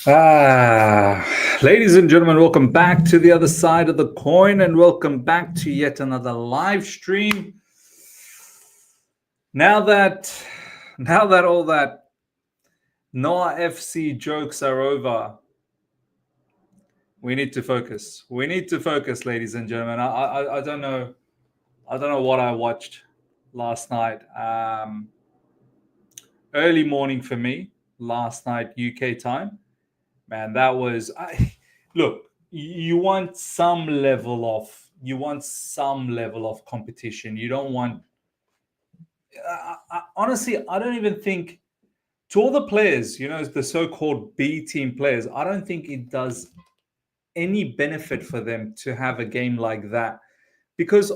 Ladies and gentlemen, welcome back to the other side of the coin and welcome back to yet another live stream. Now that all that Noah FC jokes are over, we need to focus. We need to focus, ladies and gentlemen. I don't know what I watched last night. Early morning for me last night UK time. Man, that was look, you want some level of competition. You don't want honestly, I don't even think, to all the players, the so-called B team players, I don't think it does any benefit for them to have a game like that, because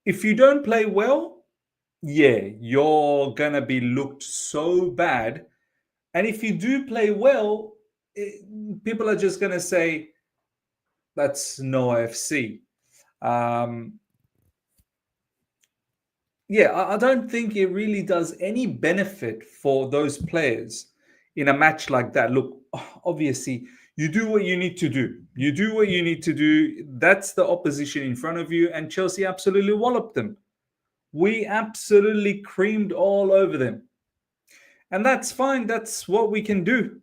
if you don't play well, yeah, you're gonna be looked so bad. And if you do play well, people are just gonna say that's no FC. Yeah, I don't think it really does any benefit for those players in a match like that. Look, obviously, you do what you need to do. You do what you need to do. That's the opposition in front of you, and Chelsea absolutely walloped them. We absolutely creamed all over them. And that's fine. That's what we can do.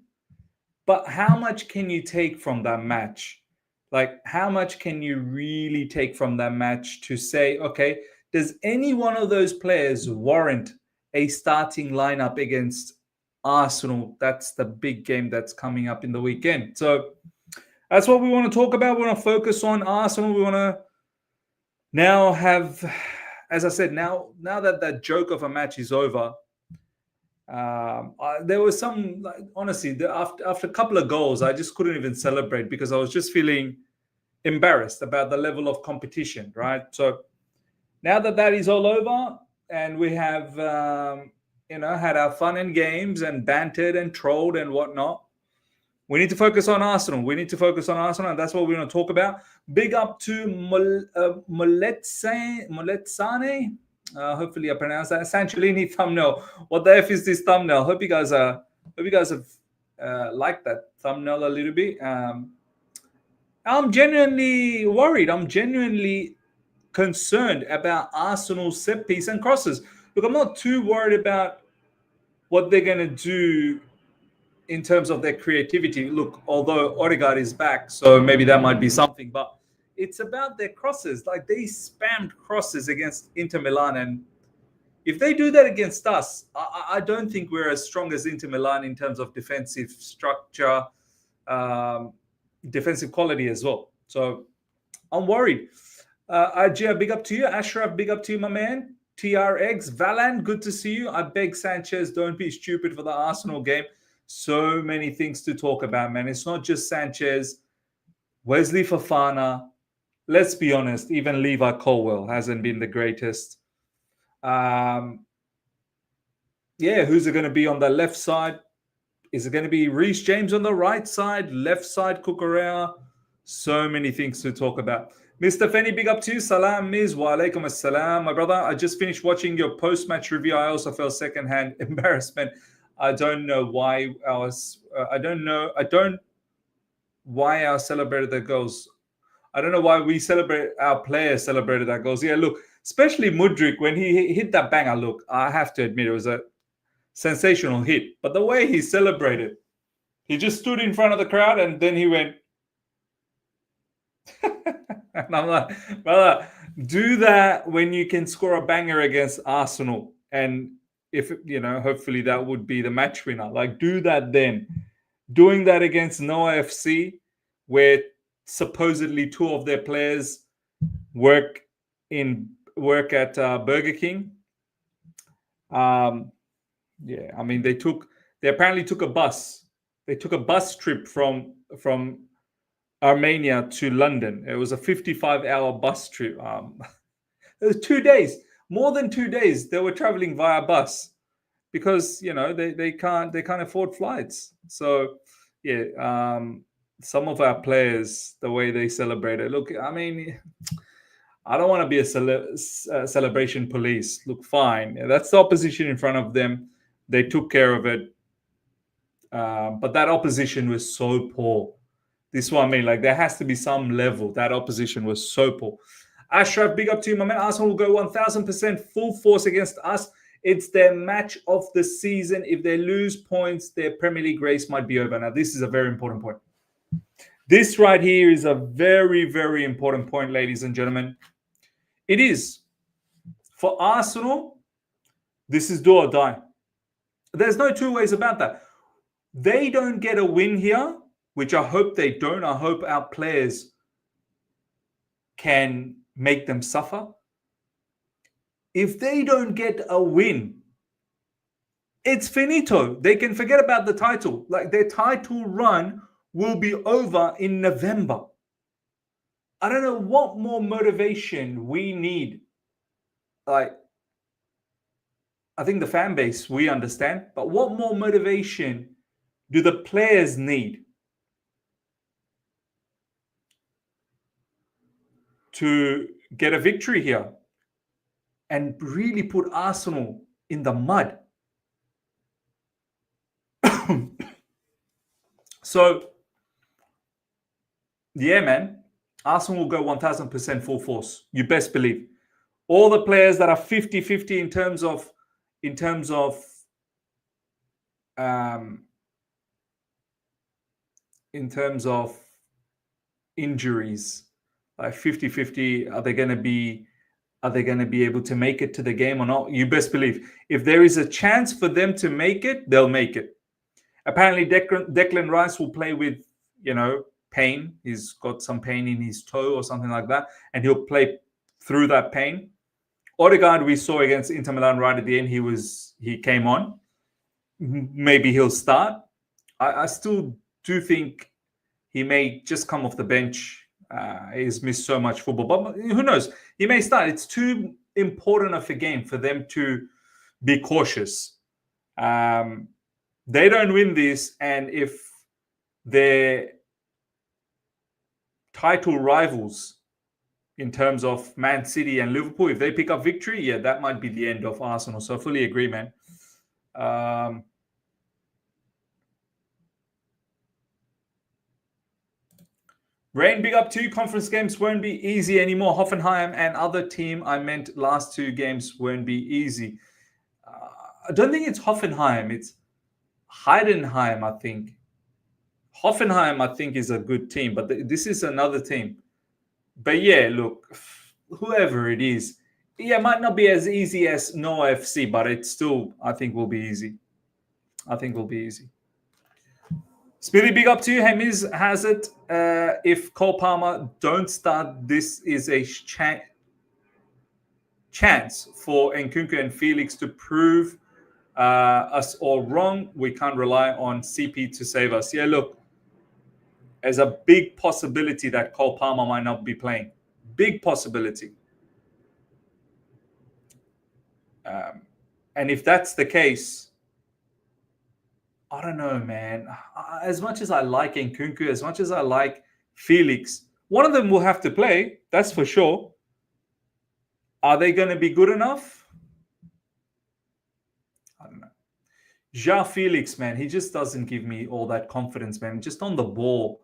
But how much can you take from that match? Like, how much can you really take from that match to say, okay, does any one of those players warrant a starting lineup against Arsenal? That's the big game that's coming up in the weekend. So that's what we want to talk about. We want to focus on Arsenal. We want to now have, as I said, now that that joke of a match is over, there was some, honestly, after a couple of goals, I just couldn't even celebrate because I was just feeling embarrassed about the level of competition, right? So now that that is all over and we have, had our fun and games and bantered and trolled and whatnot, we need to focus on Arsenal. We need to focus on Arsenal, and that's what we're going to talk about. Big up to Moletsane. Hopefully I pronounced that. Sancellini thumbnail. What the F is this thumbnail? Hope you guys have liked that thumbnail a little bit. I'm genuinely worried. I'm genuinely concerned about Arsenal's set piece and crosses. Look, I'm not too worried about what they're going to do in terms of their creativity. Look, although Odegaard is back, so maybe that might be something, but it's about their crosses. Like, they spammed crosses against Inter Milan, and if they do that against us, I don't think we're as strong as Inter Milan in terms of defensive structure, defensive quality as well. So I'm worried. Ajay, big up to you. Ashraf, big up to you, my man. TRX, Valan, good to see you. I beg Sanchez, don't be stupid for the Arsenal game. So many things to talk about, man. It's not just Sanchez, Wesley Fofana. Let's be honest, even Levi Colwill hasn't been the greatest. Who's it going to be on the left side? Is it going to be Reece James on the right side? Left side, Cucurella? So many things to talk about. Mr. Fenny, big up to you. Salam, Miz. Wa alaikum assalam. My brother, I just finished watching your post-match review. I also felt secondhand embarrassment. I don't know why why our celebrated their goals. I don't know why our players celebrated that goals. Yeah, look, especially Mudryk, when he hit that banger, look, I have to admit it was a sensational hit. But the way he celebrated, he just stood in front of the crowd and then he went. And I'm like, brother, do that when you can score a banger against Arsenal. And if, hopefully that would be the match winner. Like, do that then. Doing that against Noah FC, where supposedly two of their players work at Burger King. They apparently took a bus. They took a bus trip from Armenia to London. It was a 55-hour bus trip. It was 2 days, more than 2 days. They were traveling via bus because they can't afford flights. So yeah, some of our players, the way they celebrated. Look, I mean, I don't want to be a celebration police. Look, fine, that's the opposition in front of them. They took care of it. But that opposition was so poor. This is what I mean. Like, there has to be some level. That opposition was so poor. Ashraf, big up to you, my man. Arsenal will go 1000% full force against us. It's their match of the season. If they lose points, their Premier League race might be over. Now, this is a very important point. This right here is a very, very important point, ladies and gentlemen. It is. For Arsenal, this is do or die. There's no two ways about that. They don't get a win here, which I hope they don't. I hope our players can make them suffer. If they don't get a win, it's finito. They can forget about the title. Like, their title run will be over in November. I don't know what more motivation we need. Like, I think the fan base, we understand, but what more motivation do the players need to get a victory here and really put Arsenal in the mud? So, yeah, man, Arsenal will go 1000% full force. You best believe. All the players that are 50-50 in terms of injuries, like 50-50, are they going to be able to make it to the game or not? You best believe. If there is a chance for them to make it, they'll make it. Apparently, Declan Rice will play with, pain. He's got some pain in his toe or something like that, and he'll play through that pain. Odegaard, we saw against Inter Milan right at the end, he came on. Maybe he'll start. I still do think he may just come off the bench. He's missed so much football, but who knows? He may start. It's too important of a game for them to be cautious. They don't win this, and if their title rivals in terms of Man City and Liverpool, if they pick up victory, yeah, that might be the end of Arsenal. So I fully agree, man. Rain, big up to you. Conference games won't be easy anymore. Hoffenheim and other team I meant last two games won't be easy. I don't think it's Hoffenheim. It's Heidenheim, I think. Hoffenheim, I think, is a good team, but this is another team. But yeah, look, whoever it is, yeah, it might not be as easy as Noah FC, but it still, I think, will be easy. Smithy, big up to you. Hemiz has it. If Cole Palmer don't start, this is a chance for Nkunku and Felix to prove us all wrong. We can't rely on CP to save us. Yeah, look, there's a big possibility that Cole Palmer might not be playing. Big possibility. And if that's the case, I don't know, man. As much as I like Nkunku, as much as I like Felix, one of them will have to play. That's for sure. Are they going to be good enough? I don't know. João Felix, man, he just doesn't give me all that confidence, man. Just on the ball,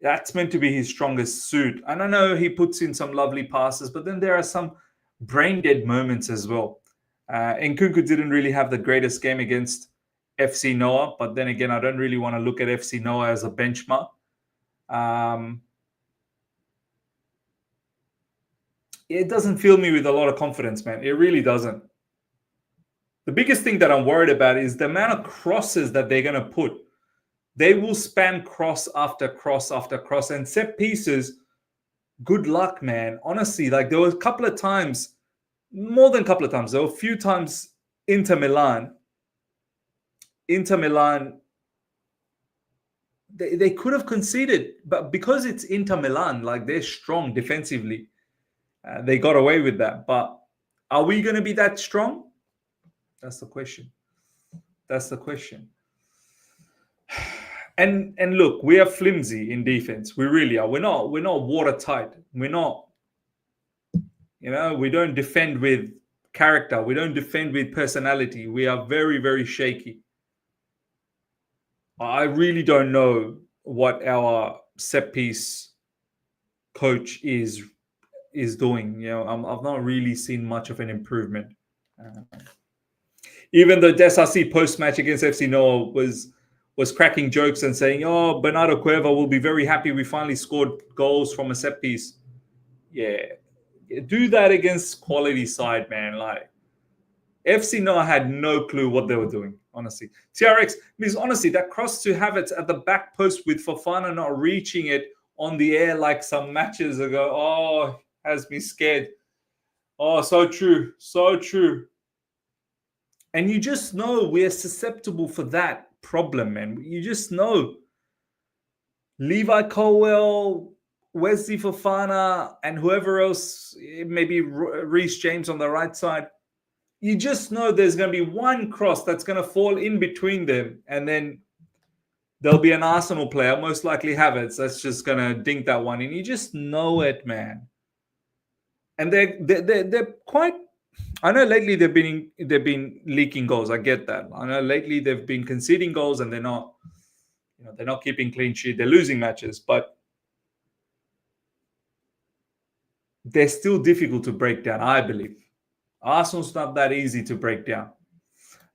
that's meant to be his strongest suit. And I know he puts in some lovely passes, but then there are some brain-dead moments as well. Nkunku didn't really have the greatest game against FC Noah, but then again, I don't really want to look at FC Noah as a benchmark. It doesn't fill me with a lot of confidence, man. It really doesn't. The biggest thing that I'm worried about is the amount of crosses that they're going to put. They will spam cross after cross after cross, and set pieces. Good luck, man. Honestly, like, there were a couple of times, more than a couple of times, there were a few times Inter Milan, they could have conceded, but because it's Inter Milan, like, they're strong defensively, they got away with that. But are we going to be that strong? That's the question. And look, we are flimsy in defense. We really are. We're not watertight. We're not, we don't defend with character. We don't defend with personality. We are very, very shaky. I really don't know what our set piece coach is doing. I've not really seen much of an improvement. Uh, Even though Desasi post match against FC Noah was cracking jokes and saying, "Oh, Bernardo Cueva will be very happy we finally scored goals from a set piece." Yeah, do that against quality side, man. Like FC Noah had no clue what they were doing. Honestly, TRX means honestly that cross to Havertz at the back post with Fofana not reaching it on the air like some matches ago. Oh, has me scared. Oh, so true, so true. And you just know we're susceptible for that problem, man. You just know Levi Colwell, Wesley Fofana, and whoever else, maybe Reece James on the right side. You just know there's going to be one cross that's going to fall in between them, and then there'll be an Arsenal player, most likely Havertz, that's just going to dink that one in. You just know it, man. And they're quite. I know lately they've been leaking goals. I get that. I know lately they've been conceding goals and they're not keeping clean sheet. They're losing matches, but they're still difficult to break down. I believe Arsenal's not that easy to break down.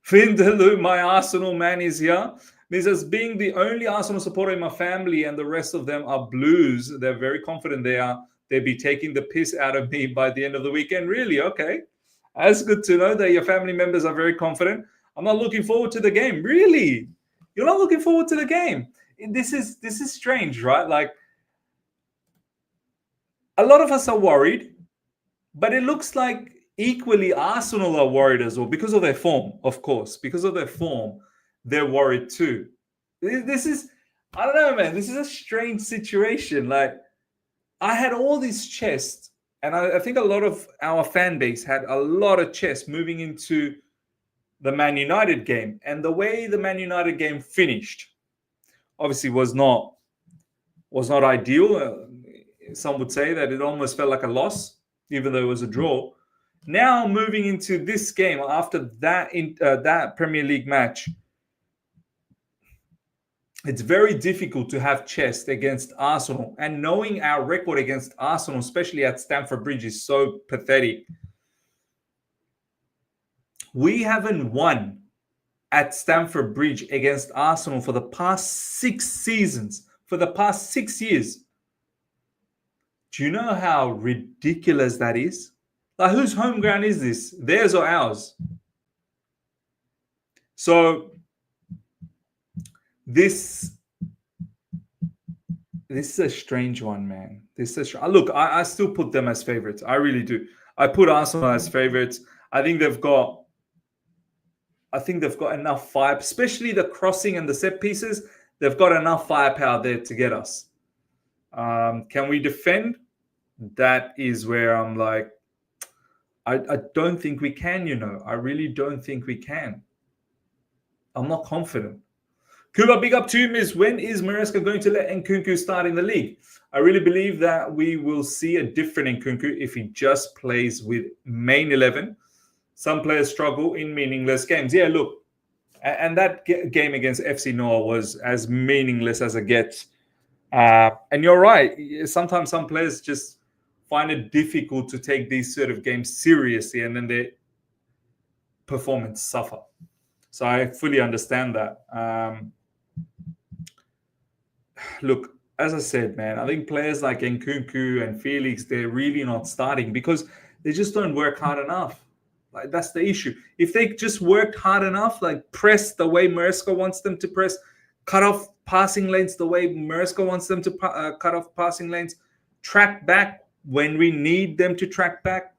Vindaloo, my Arsenal man, is here. This as being the only Arsenal supporter in my family, and the rest of them are Blues. They're very confident they'd be taking the piss out of me by the end of the weekend. Really? Okay. That's good to know that your family members are very confident. I'm not looking forward to the game. Really? You're not looking forward to the game? This is strange, right? Like a lot of us are worried, but it looks like equally Arsenal are worried as well because of their form, of course. Because of their form, they're worried too. This is, I don't know, man. This is a strange situation. Like, I had all this chest, and I think a lot of our fan base had a lot of chest moving into the Man United game. And the way the Man United game finished, obviously, was not ideal. Some would say that it almost felt like a loss, even though it was a draw. Now moving into this game after that Premier League match, it's very difficult to have chest against Arsenal. And knowing our record against Arsenal, especially at Stamford Bridge, is so pathetic. We haven't won at Stamford Bridge against Arsenal for the past 6 seasons, for the past 6 years. Do you know how ridiculous that is? Like, whose home ground is this? Theirs or ours? So this is a strange one, man. Look, I still put them as favorites. I really do. I put Arsenal as favorites. I think they've got enough fire, especially the crossing and the set pieces. They've got enough firepower there to get us. Can we defend? That is where I'm like, I don't think we can. I really don't think we can. I'm not confident. Kuba, big up to you, Miss. When is Maresca going to let Nkunku start in the league? I really believe that we will see a different Nkunku if he just plays with main 11. Some players struggle in meaningless games. Yeah, look, and that game against FC Noah was as meaningless as it gets. And you're right. Sometimes some players just find it difficult to take these sort of games seriously, and then their performance suffer. So I fully understand that. Look, as I said, man, I think players like Nkunku and Felix, they're really not starting because they just don't work hard enough. Like, that's the issue. If they just worked hard enough, like press the way Maresca wants them to press, cut off passing lanes the way Maresca wants them to cut off passing lanes, track back when we need them to track back.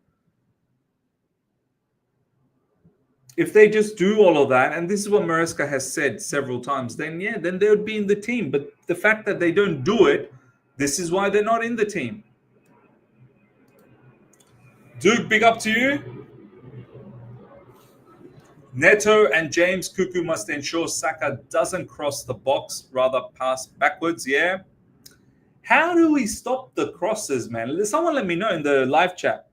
If they just do all of that, and this is what Maresca has said several times, then they would be in the team. But the fact that they don't do it, this is why they're not in the team. Duke, big up to you. Neto and James Cuckoo must ensure Saka doesn't cross the box, rather pass backwards. Yeah. How do we stop the crosses, man? Someone let me know in the live chat.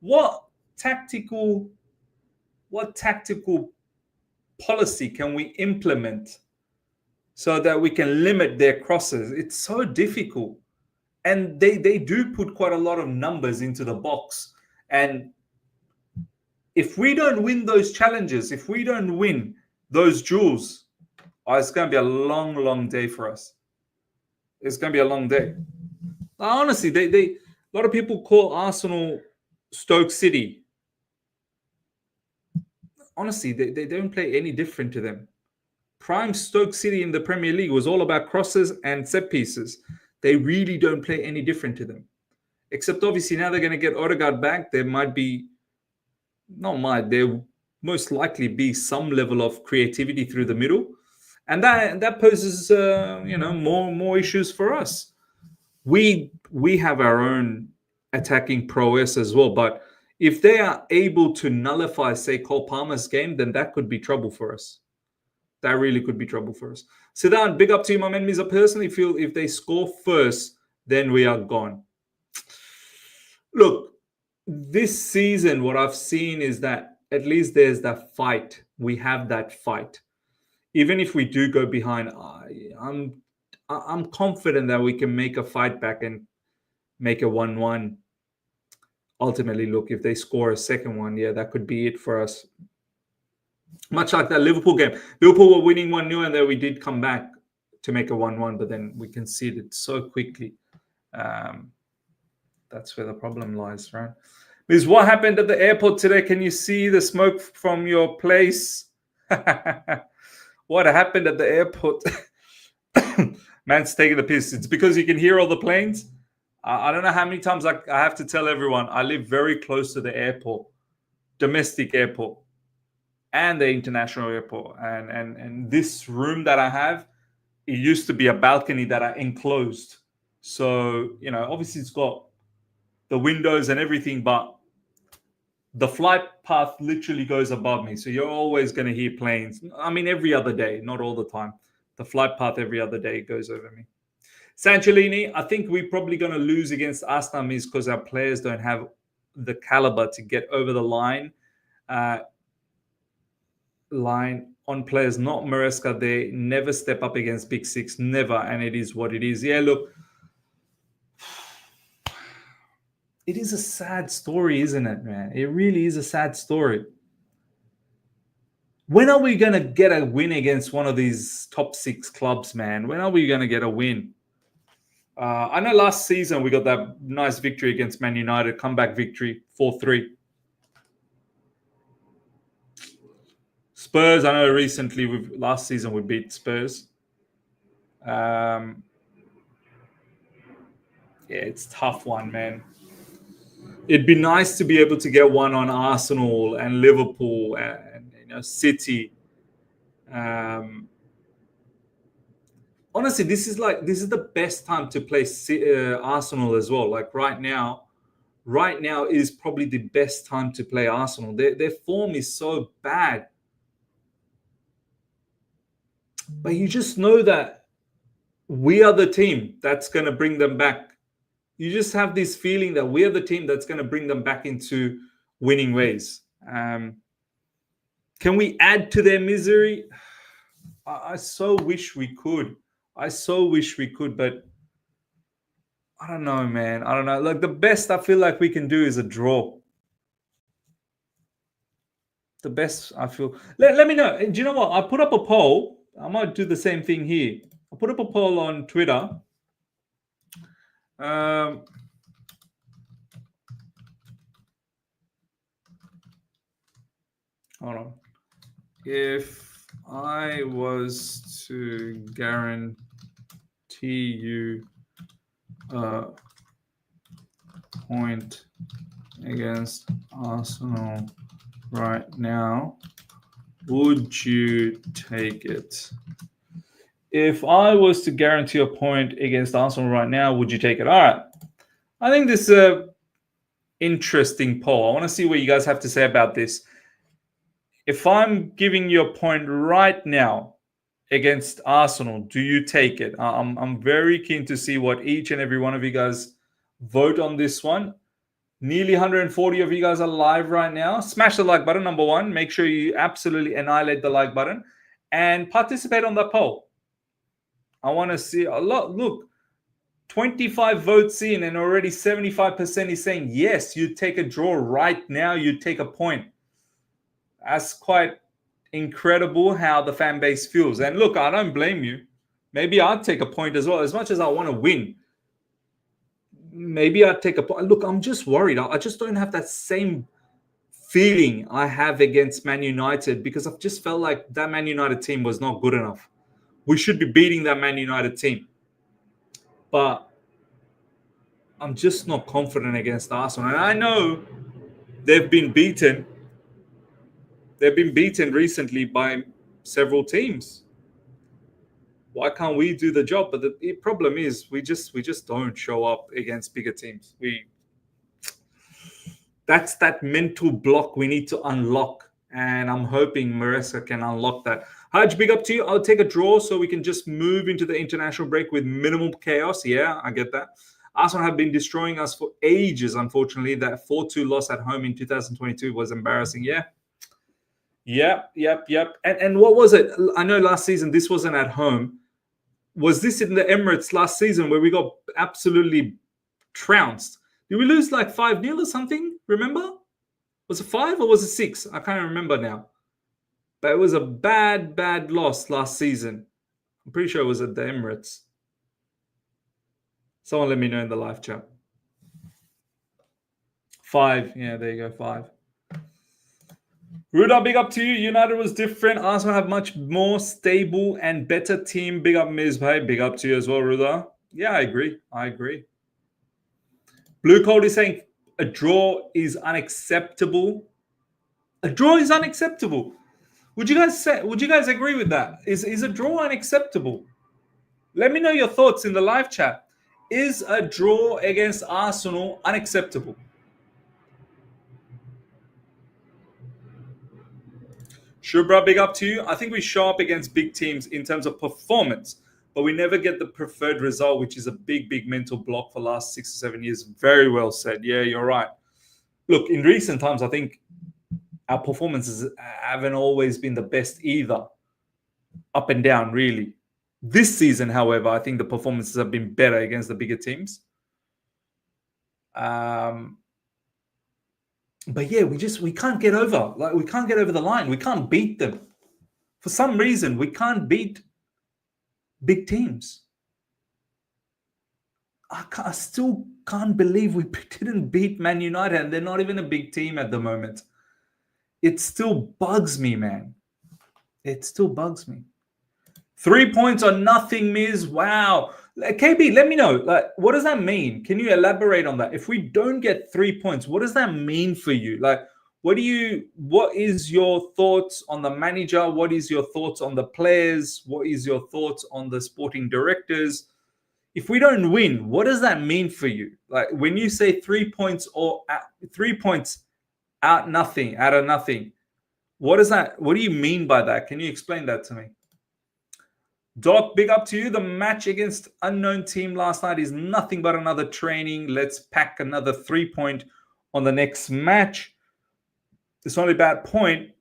What tactical policy can we implement so that we can limit their crosses. It's so difficult. And they do put quite a lot of numbers into the box. And if we don't win those challenges, if we don't win those duels, it's going to be a long, long day for us. It's going to be a long day. Honestly, they a lot of people call Arsenal Stoke City. Honestly, they don't play any different to them. Prime Stoke City in the Premier League was all about crosses and set pieces. They really don't play any different to them. Except obviously now they're going to get Odegaard back. There might be, there most likely be some level of creativity through the middle. And that poses, more issues for us. We have our own attacking prowess as well, but if they are able to nullify, say, Cole Palmer's game, then that could be trouble for us. That really could be trouble for us. Sidan, big up to you, my man. I personally feel if they score first, then we are gone. Look, this season, what I've seen is that at least there's that fight. We have that fight. Even if we do go behind, I'm confident that we can make a fight back and make a 1-1. Ultimately, look, if they score a second one, yeah, that could be it for us. Much like that Liverpool game. Liverpool were winning 1-0, and then we did come back to make a 1-1, but then we conceded so quickly. That's where the problem lies, right? Because what happened at the airport today? Can you see the smoke from your place? What happened at the airport? Man's taking the piss. It's because you can hear all the planes. I don't know how many times I have to tell everyone I live very close to the airport, domestic airport, and the international airport. And this room that I have, it used to be a balcony that I enclosed. So, obviously it's got the windows and everything, but the flight path literally goes above me. So you're always going to hear planes. I mean, every other day, not all the time. The flight path every other day goes over me. Sancellini, I think we're probably going to lose against Arsenal because our players don't have the caliber to get over the line. Line on players, not Maresca. They never step up against Big Six, never. And it is what it is. Yeah, look. It is a sad story, isn't it, man? It really is a sad story. When are we going to get a win against one of these top 6 clubs, man? When are we going to get a win? I know last season we got that nice victory against Man United, comeback victory, 4-3. Spurs, I know recently, last season we beat Spurs. Yeah, it's a tough one, man. It'd be nice to be able to get one on Arsenal and Liverpool and City. Honestly, this is the best time to play Arsenal as well. Like right now is probably the best time to play Arsenal. Their form is so bad, but you just know that we are the team that's going to bring them back. You just have this feeling that we're the team that's going to bring them back into winning ways. Can we add to their misery? I so wish we could. But I don't know, man. I don't know. Like the best I feel like we can do is a draw. The best I feel. Let me know. Do you know what? I put up a poll. I might do the same thing here. I put up a poll on Twitter. Hold on. If I was to guarantee you a point against Arsenal right now, would you take it? If I was to guarantee a point against Arsenal right now, would you take it? All right. I think this is an interesting poll. I want to see what you guys have to say about this. If I'm giving you a point right now against Arsenal, do you take it? I'm very keen to see what each and every one of you guys vote on this one. Nearly 140 of you guys are live right now. Smash the like button, number one. Make sure you absolutely annihilate the like button and participate on that poll. I want to see a lot. Look, 25 votes in, and already 75% is saying yes, you take a draw right now, you take a point. That's quite incredible how the fan base feels. And look, I don't blame you. Maybe I'd take a point as well. As much as I want to win, maybe I'd take a point. Look, I'm just worried. I just don't have that same feeling I have against Man United, because I've just felt like that Man United team was not good enough. We should be beating that Man United team. But I'm just not confident against Arsenal. And I know they've been beaten. They've been beaten recently by several teams. Why can't we do the job? But the problem is we just don't show up against bigger teams. That's that mental block we need to unlock. And I'm hoping Maresca can unlock that. Haj, big up to you. I'll take a draw so we can just move into the international break with minimal chaos. Yeah, I get that. Arsenal have been destroying us for ages, unfortunately. That 4-2 loss at home in 2022 was embarrassing. Yeah. Yep. And what was it? I know last season this wasn't at home. Was this in the Emirates last season where we got absolutely trounced? Did we lose like 5-0 or something? Remember? Was it 5 or was it 6? I can't remember now. But it was a bad loss last season. I'm pretty sure it was at the Emirates. Someone let me know in the live chat. 5. Yeah, there you go. 5. Ruda, big up to you. United was different. Arsenal have much more stable and better team. Big up, Ms. Bhai. Big up to you as well, Ruda. Yeah, I agree. Blue Cold is saying a draw is unacceptable. A draw is unacceptable. Would you guys agree with that? Is a draw unacceptable? Let me know your thoughts in the live chat. Is a draw against Arsenal unacceptable? Shubra, big up to you. I think we show up against big teams in terms of performance, but we never get the preferred result, which is a big mental block for the last 6 or 7 years. Very well said. Yeah, you're right. Look, in recent times, I think our performances haven't always been the best either. Up and down, really. This season, however, I think the performances have been better against the bigger teams. But yeah, we can't get over. Like, we can't get over the line. We can't beat them. For some reason, we can't beat big teams. I still can't believe we didn't beat Man United, and they're not even a big team at the moment. It still bugs me, man. It still bugs me. 3 points or nothing, Miz. Wow. KB, let me know. Like, what does that mean? Can you elaborate on that? If we don't get 3 points, what does that mean for you? Like, what is your thoughts on the manager? What is your thoughts on the players? What is your thoughts on the sporting directors? If we don't win, what does that mean for you? Like, when you say 3 points or 3 points out of nothing, what do you mean by that? Can you explain that to me? Doc, big up to you. The match against unknown team last night is nothing but another training. Let's pack another 3 point on the next match. It's not about point.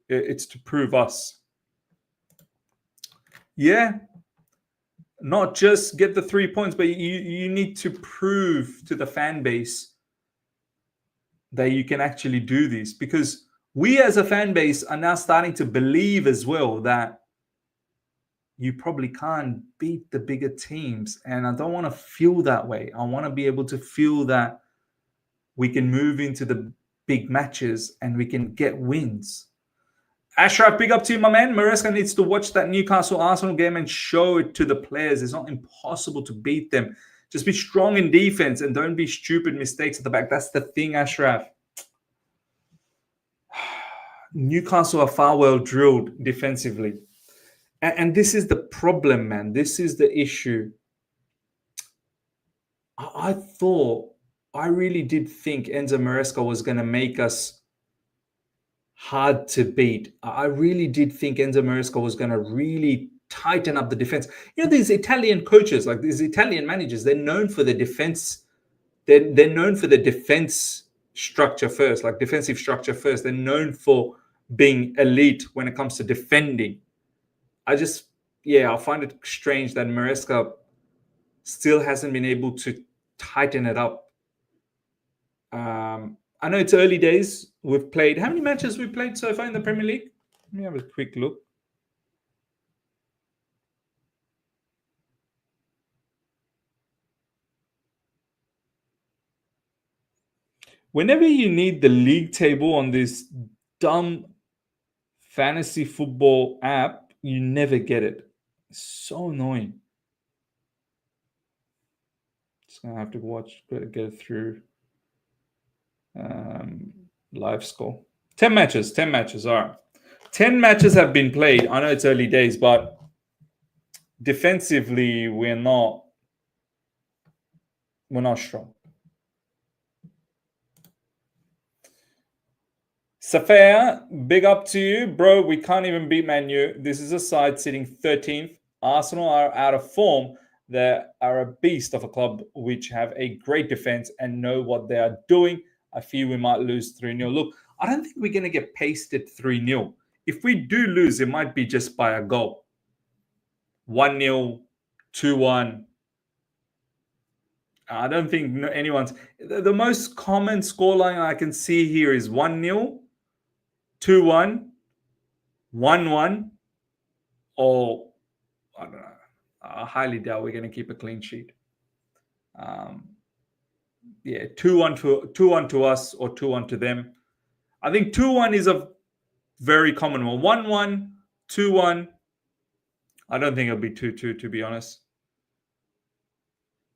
It's to prove us. Yeah. Not just get the 3 points, but you need to prove to the fan base that you can actually do this, because we as a fan base are now starting to believe as well that you probably can't beat the bigger teams. And I don't want to feel that way. I want to be able to feel that we can move into the big matches and we can get wins. Ashraf, big up to you, my man. Maresca needs to watch that Newcastle Arsenal game and show it to the players. It's not impossible to beat them. Just be strong in defense and don't be stupid mistakes at the back. That's the thing, Ashraf. Newcastle are far well drilled defensively. And this is the problem, man. This is the issue. I really did think Enzo Maresca was going to make us hard to beat. I really did think Enzo Maresca was going to really tighten up the defense. You know, these Italian coaches, like these Italian managers, they're known for the defense. They're known for the defense structure first, like defensive structure first. They're known for being elite when it comes to defending. I just yeah, I find it strange that Maresca still hasn't been able to tighten it up. I know it's early days. We've played how many matches we played so far in the Premier League? Let me have a quick look. Whenever you need the league table on this dumb fantasy football app, you never get it. It's so annoying. Just gonna have to get it through um, live score. 10 matches, 10 matches. All right. 10 matches have been played. I know it's early days, but defensively, we're not strong. Safia, big up to you. Bro, we can't even beat Man U. This is a side sitting 13th. Arsenal are out of form. They are a beast of a club which have a great defense and know what they are doing. I fear we might lose 3-0. Look, I don't think we're going to get pasted 3-0. If we do lose, it might be just by a goal. 1-0, 2-1. I don't think anyone's. The most common scoreline I can see here is 1-0, 2-1, 1-1, or I don't know. I highly doubt we're going to keep a clean sheet. Yeah, 2-1 to us or 2-1 to them. I think 2-1 is a very common one. 1-1, 2-1. I don't think it'll be 2-2, to be honest.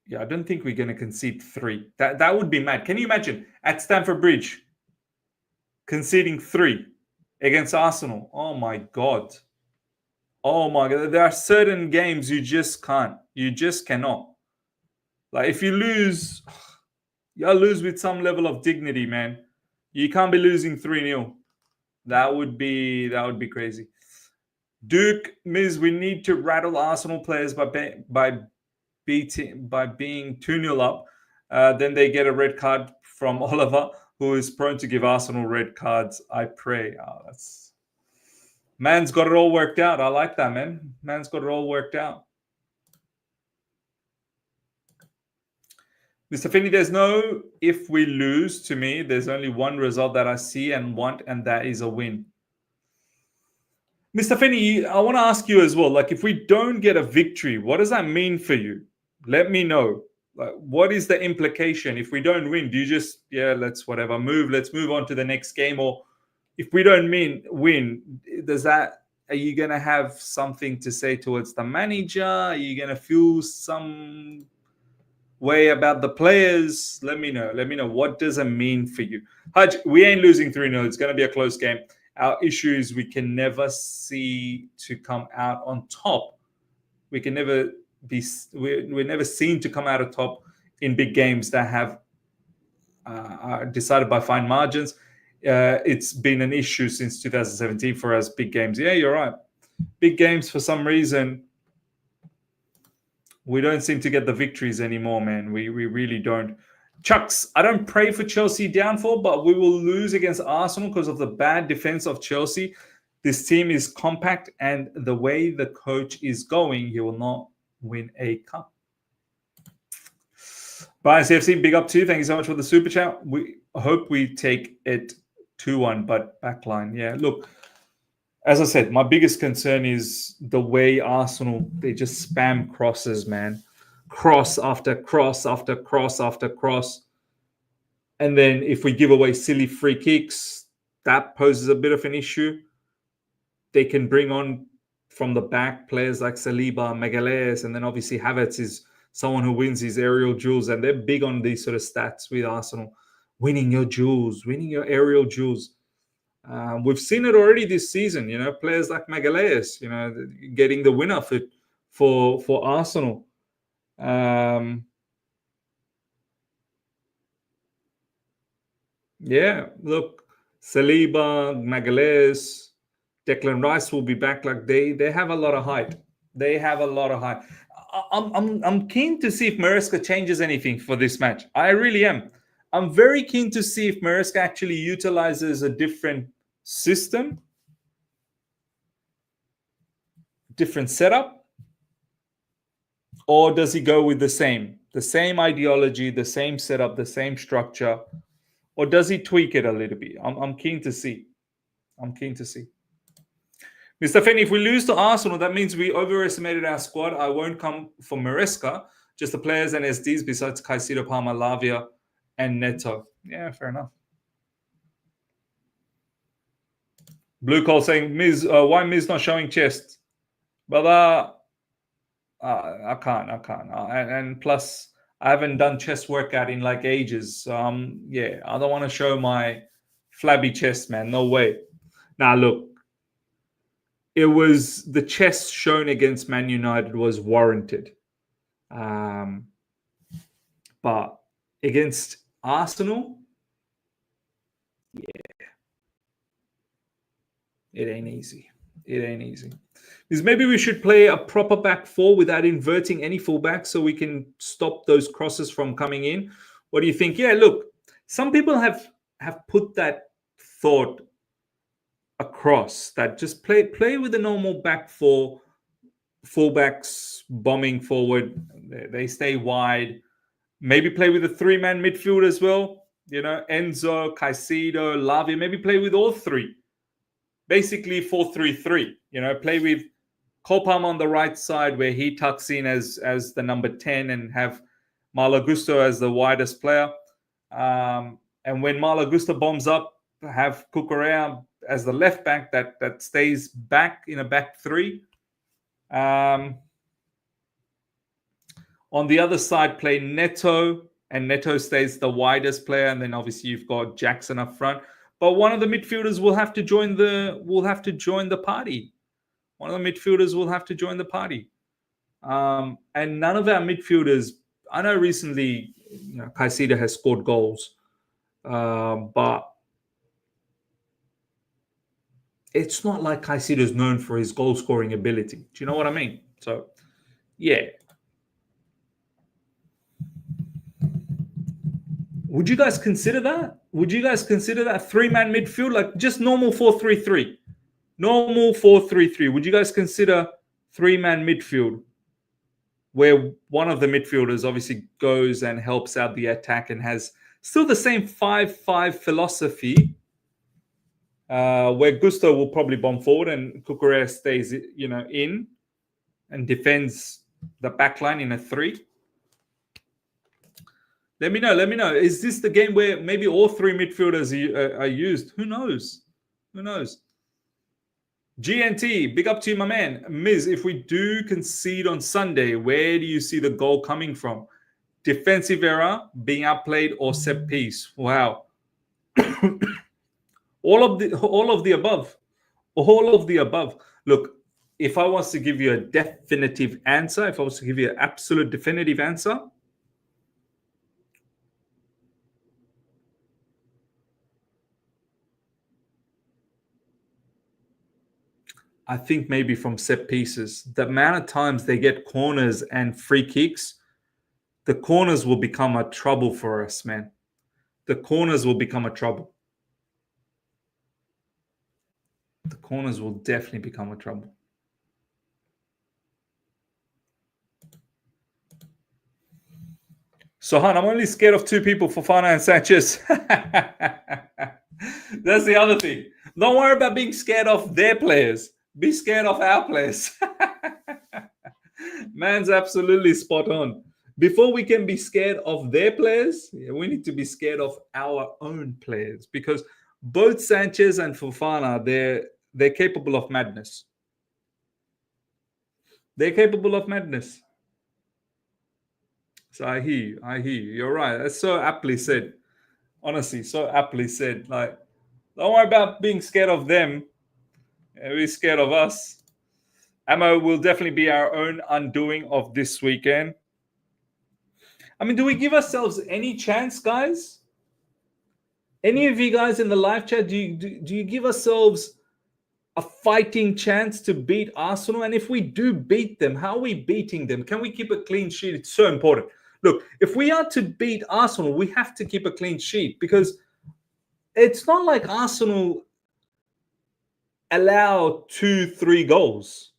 Yeah, I don't think we're going to concede 3. That would be mad. Can you imagine at Stamford Bridge conceding 3 against Arsenal? Oh my god. Oh my god. There are certain games you just can't. You just cannot. Like if you lose, you gotta lose with some level of dignity, man. You can't be losing 3-0. That would be crazy. Duke, Miz, we need to rattle Arsenal players by being 2-0 up. Then they get a red card from Oliver, who is prone to give Arsenal red cards. I pray. Man's got it all worked out. I like that, man. Man's got it all worked out. Mr. Finney, there's no if we lose to me. There's only one result that I see and want, and that is a win. Mr. Finney, I want to ask you as well. Like, if we don't get a victory, what does that mean for you? Let me know. Like, what is the implication? If we don't win, do you just, let's move. Let's move on to the next game. Or if we don't win, are you going to have something to say towards the manager? Are you going to feel some way about the players? Let me know. What does it mean for you? Haj, we ain't losing 3-0. It's going to be a close game. Our issue is we can never see to come out on top. We can never be. We're never seen to come out of top in big games that have are decided by fine margins. It's been an issue since 2017 for us. Big games. Yeah, you're right. Big games for some reason. We don't seem to get the victories anymore, man. We really don't. Chucks, I don't pray for Chelsea downfall, but we will lose against Arsenal because of the bad defense of Chelsea. This team is compact, and the way the coach is going, he will not win a cup. Brian CFC, big up to you. Thank you so much for the super chat. We hope we take it 2-1, but backline. Yeah, look, as I said, my biggest concern is the way Arsenal, they just spam crosses, man. Cross after cross after cross after cross. And then if we give away silly free kicks, that poses a bit of an issue. They can bring on from the back players like Saliba, Magalhaes, and then obviously Havertz is someone who wins his aerial duels, and they're big on these sort of stats with Arsenal. Winning your duels, winning your aerial duels. We've seen it already this season, players like Magalhaes, getting the winner for Arsenal. Yeah, look, Saliba, Magalhaes, Declan Rice will be back. Like they have a lot of height. They have a lot of height. I'm keen to see if Maresca changes anything for this match. I really am. I'm very keen to see if Maresca actually utilizes a different system, different setup, Or does he go with the same ideology, the same setup, the same structure? Or does he tweak it a little bit? I'm keen to see. I'm keen to see. Mr. Fenny, if we lose to Arsenal, that means we overestimated our squad. I won't come for Maresca, just the players and SDs besides Caicedo, Palma, Lavia, and Neto. Yeah, fair enough. Blue Call saying, Miz, why Miz not showing chest? But I can't. And plus, I haven't done chest workout in like ages. Yeah, I don't want to show my flabby chest, man. No way. Now, look, it was the chest shown against Man United was warranted. But against Arsenal, yeah, it ain't easy. It ain't easy. Because maybe we should play a proper back four without inverting any fullbacks so we can stop those crosses from coming in. What do you think? Yeah, look, some people have put that thought across that just play with the normal back four, fullbacks bombing forward, they stay wide. Maybe play with a three-man midfield as well. You know, Enzo, Caicedo, Lavia. Maybe play with all three. Basically 4-3-3. You know, play with Kopam on the right side where he tucks in as the number 10 and have Malagusto as the widest player. And when Malagusto bombs up, have Cucurella as the left back that stays back in a back three. On the other side, play Neto, and Neto stays the widest player, and then obviously you've got Jackson up front. But one of the midfielders will have to join the party. One of the midfielders will have to join the party. And none of our midfielders. I know recently, Caicedo has scored goals, but it's not like Caicedo is known for his goal scoring ability. Do you know what I mean? So, yeah. Would you guys consider that? Would you guys consider that three-man midfield, like just normal 4-3-3? Normal 4-3-3. Would you guys consider three-man midfield where one of the midfielders obviously goes and helps out the attack and has still the same 5-5 philosophy, where Gusto will probably bomb forward and Cucurella stays, in and defends the back line in a 3? Let me know. Is this the game where maybe all three midfielders are used? Who knows? GNT, big up to you, my man. Miz, if we do concede on Sunday, where do you see the goal coming from? Defensive error, being outplayed, or set piece? Wow. all of the above. All of the above. Look, if I was to give you a definitive answer, if I was to give you an absolute definitive answer, I think maybe from set pieces. The amount of times they get corners and free kicks, the corners will become a trouble for us, man. The corners will become a trouble. The corners will definitely become a trouble. So, Han, I'm only scared of two people, Fofana and Sanchez. That's the other thing. Don't worry about being scared of their players. Be scared of our players. Man's absolutely spot on. Before we can be scared of their players, we need to be scared of our own players, because both Sanchez and Fofana, they're capable of madness. They're capable of madness. So I hear you. You're right. That's so aptly said. Honestly, so aptly said. Like, don't worry about being scared of them. Be scared of us. Ammo will definitely be our own undoing of this weekend. I mean, do we give ourselves any chance, guys? Any of you guys in the live chat, do you give ourselves a fighting chance to beat Arsenal? And if we do beat them, how are we beating them? Can we keep a clean sheet? It's so important. Look, if we are to beat Arsenal, we have to keep a clean sheet, because it's not like Arsenal allow 2-3 goals.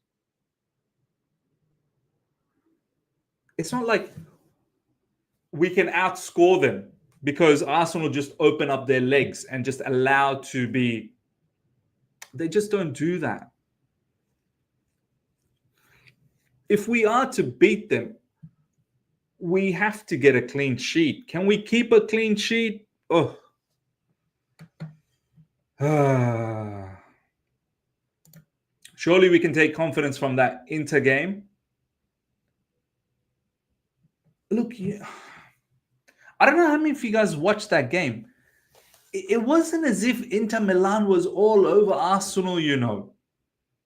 It's not like we can outscore them because Arsenal just open up their legs and just allow to be. They just don't do that. If we are to beat them, we have to get a clean sheet. Can we keep a clean sheet? Oh. Surely we can take confidence from that Inter game. Look, I don't know how many of you guys watched that game. It wasn't as if Inter Milan was all over Arsenal, you know.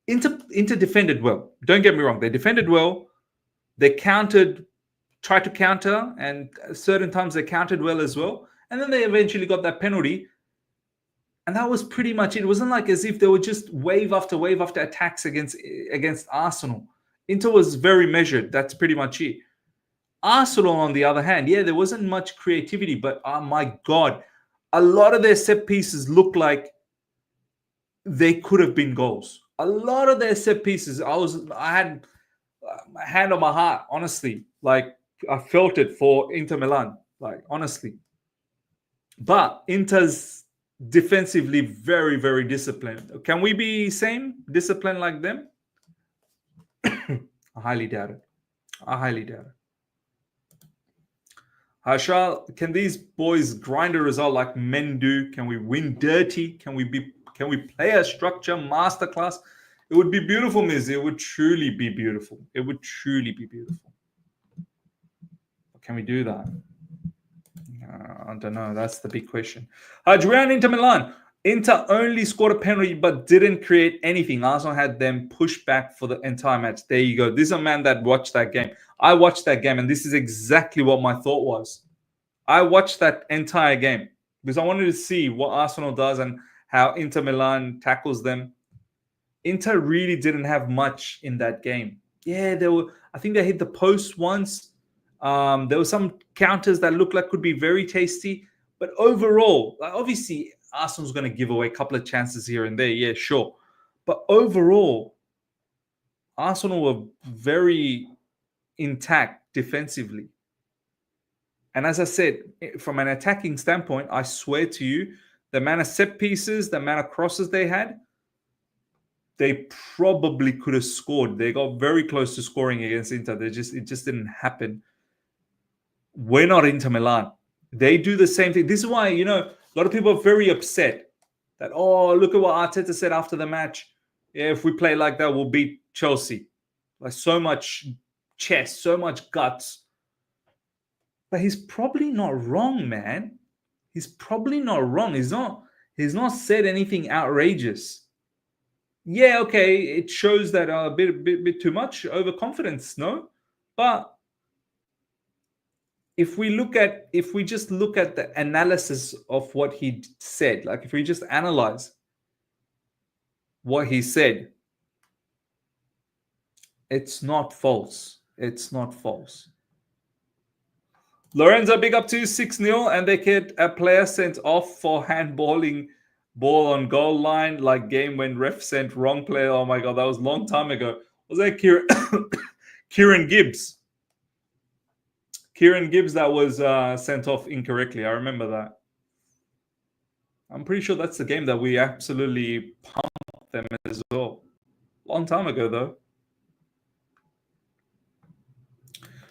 Inter defended well. Don't get me wrong. They defended well. They tried to counter, and certain times they countered well as well. And then they eventually got that penalty. And that was pretty much it. It wasn't like as if they were just wave after attacks against Arsenal. Inter was very measured. That's pretty much it. Arsenal, on the other hand, yeah, there wasn't much creativity, but oh my God, a lot of their set pieces looked like they could have been goals. A lot of their set pieces, I had my hand on my heart, honestly. Like, I felt it for Inter Milan, like, honestly. But Inter's defensively very, very disciplined. Can we be same disciplined like them? I highly doubt it. I highly doubt it. Harshal, can these boys grind a result like men do? Can we win dirty? Can we play a structure masterclass? It would be beautiful, Miz. It would truly be beautiful. It would truly be beautiful. But can we do that? I don't know. That's the big question. Adrian, Inter Milan. Inter only scored a penalty but didn't create anything. Arsenal had them push back for the entire match. There you go. This is a man that watched that game. I watched that game, and this is exactly what my thought was. I watched that entire game because I wanted to see what Arsenal does and how Inter Milan tackles them. Inter really didn't have much in that game. Yeah, I think they hit the post once. There were some counters that looked like could be very tasty, but overall, like obviously Arsenal's going to give away a couple of chances here and there. Yeah, sure, but overall, Arsenal were very intact defensively. And as I said, from an attacking standpoint, I swear to you, the amount of set pieces, the amount of crosses they had, they probably could have scored. They got very close to scoring against Inter. It just didn't happen. We're not Inter Milan. They do the same thing. This is why, a lot of people are very upset that, oh, look at what Arteta said after the match. Yeah, if we play like that, we'll beat Chelsea. Like, so much chest, so much guts. But he's probably not wrong, man. He's probably not wrong. He's not said anything outrageous. Yeah, okay, it shows that a bit too much overconfidence, no? But if we just look at the analysis of what he said, like if we just analyze what he said, it's not false. It's not false. Lorenzo, big up to 6-0, and they get a player sent off for handballing ball on goal line, like game when ref sent wrong player. Oh my God, that was a long time ago. Was that Kieran Gibbs? Kieran Gibbs that was sent off incorrectly. I remember that. I'm pretty sure that's the game that we absolutely pumped them as well. Long time ago, though.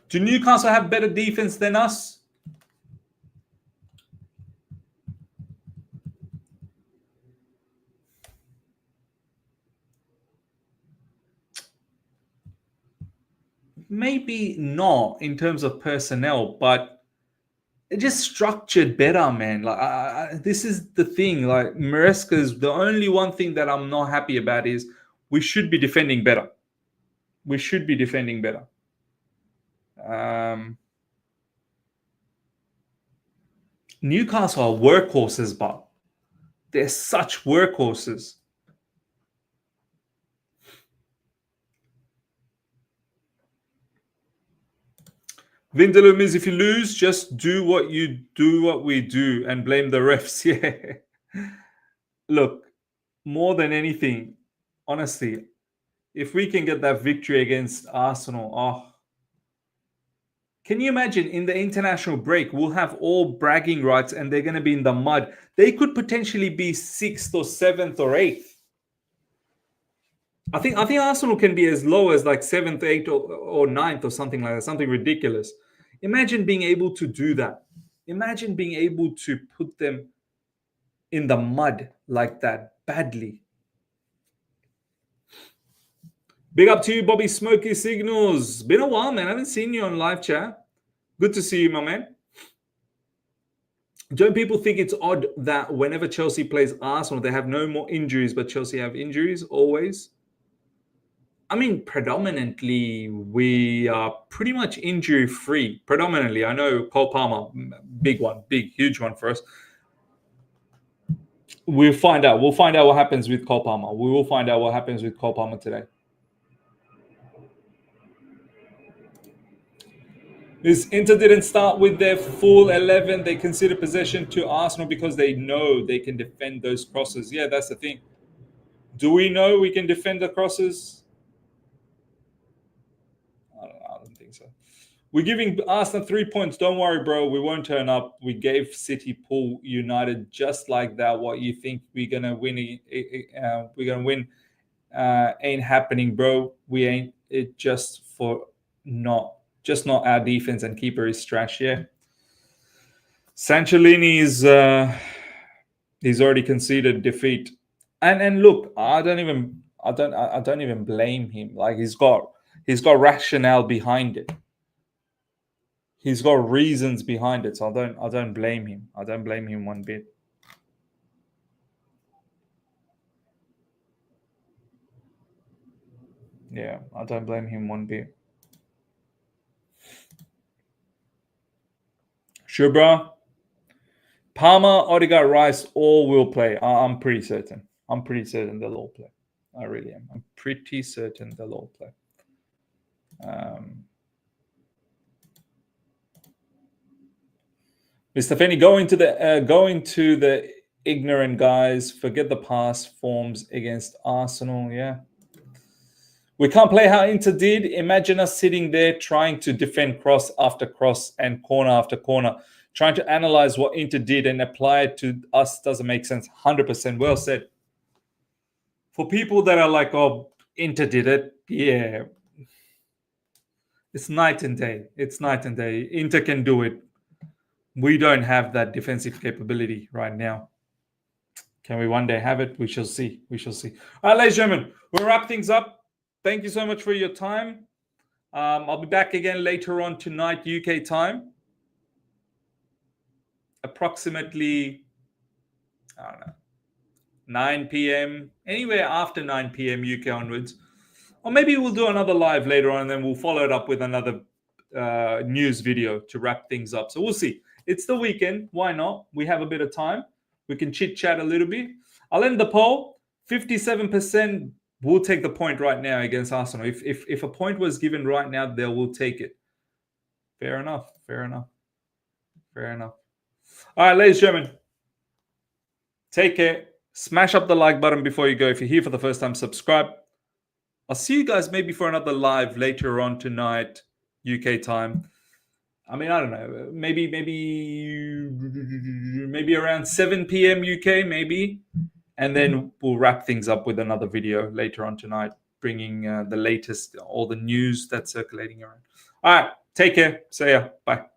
Do Newcastle have better defense than us? Maybe not in terms of personnel, but it just structured better, man. Like this is the thing. Like Maresca's, the only one thing that I'm not happy about is we should be defending better. We should be defending better. Newcastle are workhorses, but they're such workhorses. Vindaloo means if you lose, just do what we do and blame the refs. Yeah. Look, more than anything, honestly, if we can get that victory against Arsenal, Can you imagine in the international break, we'll have all bragging rights and they're going to be in the mud. They could potentially be 6th or 7th or 8th. I think Arsenal can be as low as like 7th, 8th or 9th or something like that, something ridiculous. Imagine being able to do that. Imagine being able to put them in the mud like that badly. Big up to you, Bobby Smoky Signals. Been a while, man. I haven't seen you on live chat. Good to see you, my man. Don't people think it's odd that whenever Chelsea plays Arsenal, they have no more injuries, but Chelsea have injuries always? I mean, predominantly, we are pretty much injury free. Predominantly, I know Cole Palmer, big one, huge one for us. We'll find out. We'll find out what happens with Cole Palmer. We will find out what happens with Cole Palmer today. This Inter didn't start with their full 11. They consider possession to Arsenal because they know they can defend those crosses. Yeah, that's the thing. Do we know we can defend the crosses? I don't think so. We're giving Arsenal 3 points. Don't worry, bro. We won't turn up. We gave City Pool United just like that. What you think we're gonna win? We're gonna win? Ain't happening, bro. We ain't. It just for not our defense and keeper is trash. Yeah. Sanchez is he's already conceded defeat, and look, I don't even blame him. Like he's got rationale behind it. He's got reasons behind it, so I don't blame him. I don't blame him one bit. Yeah, I don't blame him one bit. Sure, bro. Palmer, Odegaard, Rice, all will play. I'm pretty certain. I'm pretty certain they'll all play. I really am. I'm pretty certain they'll all play. Mr. Fenny, going to the ignorant guys. Forget the past forms against Arsenal. Yeah. We can't play how Inter did. Imagine us sitting there trying to defend cross after cross and corner after corner, trying to analyze what Inter did and apply it to us doesn't make sense. 100% well said. For people that are like, oh, Inter did it, yeah. It's night and day. It's night and day. Inter can do it. We don't have that defensive capability right now. Can we one day have it? We shall see. We shall see. All right, ladies and gentlemen, we'll wrap things up. Thank you so much for your time. I'll be back again later on tonight, UK time. Approximately, I don't know, 9 p.m. Anywhere after 9 p.m. UK onwards. Or maybe we'll do another live later on and then we'll follow it up with another news video to wrap things up. So we'll see. It's the weekend. Why not? We have a bit of time. We can chit-chat a little bit. I'll end the poll. 57% will take the point right now against Arsenal. If a point was given right now, they will take it. Fair enough. Fair enough. Fair enough. All right, ladies and gentlemen, take care. Smash up the like button before you go. If you're here for the first time, subscribe. I'll see you guys maybe for another live later on tonight, UK time. I mean, I don't know. Maybe around 7 p.m. UK, maybe. And then we'll wrap things up with another video later on tonight, bringing the latest, all the news that's circulating around. All right. Take care. See ya. Bye.